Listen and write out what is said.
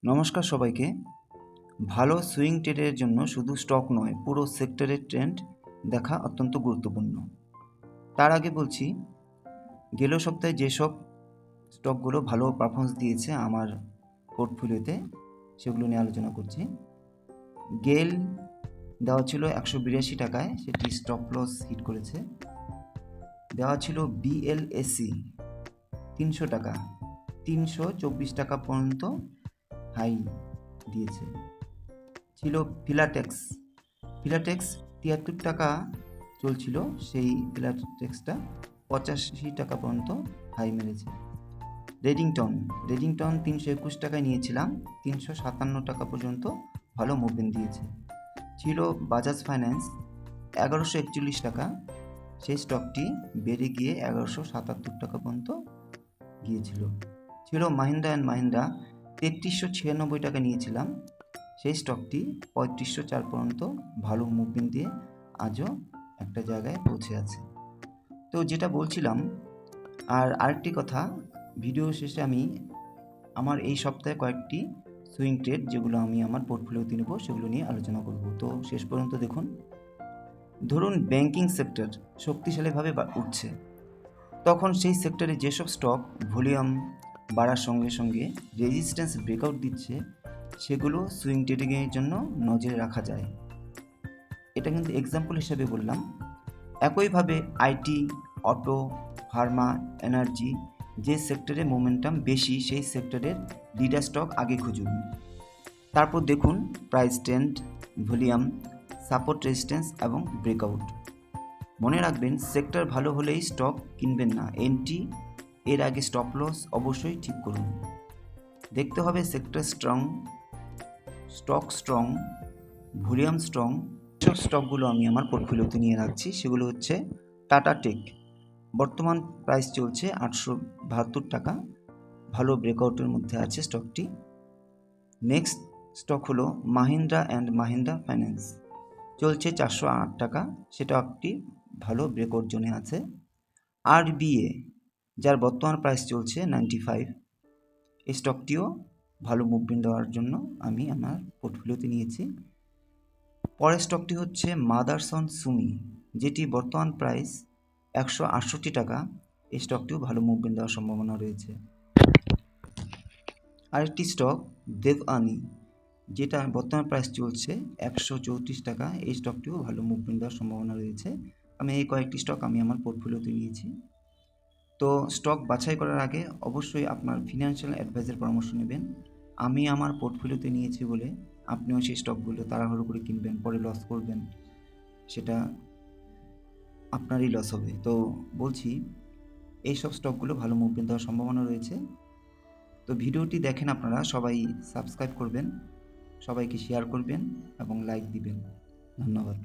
নমস্কার সবাইকে। ভালো সুইং ট্রেডের জন্য শুধু স্টক নয়, পুরো সেক্টরের ট্রেন্ড দেখা অত্যন্ত গুরুত্বপূর্ণ। তার আগে বলছি, গেল সপ্তাহে যেসব স্টকগুলো ভালো পারফরমেন্স দিয়েছে আমার পোর্টফোলিওতে, সেগুলো নিয়ে আলোচনা করছি। গেল দেওয়া ছিল 182 টাকায়, সেটি স্টপ লস হিট করেছে। দেওয়া ছিল বিএলএসি 300 টাকা, 324 টাকা পর্যন্ত হাই দিয়েছে। ছিল ফিলাটেক্স 73 টাকা চলছিল, সেই ফিলাটেক্সটা 85 টাকা পর্যন্ত হাই মেরেছে। রেডিংটন 321 টাকায় নিয়েছিলাম, 357 টাকা পর্যন্ত ভালো মুভমেন্ট দিয়েছে। ছিল বাজাজ ফাইন্যান্স 1141 টাকা, সেই স্টকটি বেড়ে গিয়ে 1177 টাকা পর্যন্ত গিয়েছিল। ছিল মাহিন্দ্রা অ্যান্ড মাহিন্দ্রা 3396 টাকা নিয়েছিলাম, সেই স্টকটি 3504 পর্যন্ত ভালো মুভমেন্ট দিয়ে আজও একটা জায়গায় পৌঁছে আছে। তো যেটা বলছিলাম, আর আরেকটি কথা, ভিডিও শেষে আমি আমার এই সপ্তাহে কয়েকটি সুইং ট্রেড যেগুলো আমি আমার পোর্টফোলিওতে নেব সেগুলো নিয়ে আলোচনা করব। তো শেষ পর্যন্ত দেখুন। ধরুন ব্যাংকিং সেক্টর শক্তিশালীভাবে উঠছে, তখন সেই সেক্টরে যেসব স্টক ভলিউম বাড়ার সঙ্গে সঙ্গে রেজিস্ট্যান্স ব্রেকআউট দিচ্ছে, সেগুলো সুইং ট্রেডিংয়ের জন্য নজরে রাখা যায়। এটা কিন্তু এক্সাম্পল হিসেবে বললাম। একইভাবে আইটি, অটো, ফার্মা, এনার্জি, যে সেক্টরে মোমেন্টাম বেশি সেই সেক্টরের লিডার স্টক আগে খুঁজুন। তারপর দেখুন price trend, volume, support, resistance এবং ব্রেকআউট। মনে রাখবেন, সেক্টর ভালো হলেই স্টক কিনবেন না, এন্ট্রি এর আগে স্টপ লস অবশ্যই ঠিক করুন। দেখতে হবে sector strong, stock strong, volume strong. সব স্টকগুলো আমি আমার পোর্টফোলিওতে নিয়ে রাখছি। সেগুলো হচ্ছে টাটা টেক, বর্তমান প্রাইস চলছে 872 টাকা, ভালো ব্রেকআউটের মধ্যে আছে স্টকটি। নেক্সট স্টক হলো মাহিন্দ্রা অ্যান্ড মাহিন্দ্রা ফাইন্যান্স, চলছে 408 টাকা, সেটা একটি ভালো ব্রেকআউট জোনে আছে। আরবিএ, যার বর্তমান প্রাইস চলছে 95, এই স্টকটিও ভালো মুভমেন্ট দেওয়ার জন্য আমি আমার পোর্টফোলিওতে নিয়েছি। পরের স্টকটি হচ্ছে মাদারসন সুমি, যেটি বর্তমান প্রাইস 168 টাকা, এই স্টকটিও ভালো মুভমেন্ট দেওয়ার সম্ভাবনা রয়েছে। আরেকটি স্টক দেবআনি, যেটা বর্তমান প্রাইস চলছে 134 টাকা, এই স্টকটিও ভালো মুভমেন্ট দেওয়ার সম্ভাবনা রয়েছে। আমি এই কয়েকটি স্টক আমি আমার পোর্টফোলিওতে নিয়েছি। তো স্টক বাছাই করার আগে অবশ্যই আপনার ফিনান্সিয়াল অ্যাডভাইসের পরামর্শ নেবেন। আমি আমার পোর্টফোলিওতে নিয়েছি বলে আপনিও সেই স্টকগুলো তাড়াহুড়ো করে কিনবেন, পরে লস করবেন, সেটা আপনারই লস হবে। তো বলছি, এইসব স্টকগুলো ভালো মুভমেন্ট দেওয়ার সম্ভাবনা রয়েছে। তো ভিডিওটি দেখেন আপনারা সবাই সাবস্ক্রাইব করবেন, সবাইকে শেয়ার করবেন এবং লাইক দিবেন। ধন্যবাদ।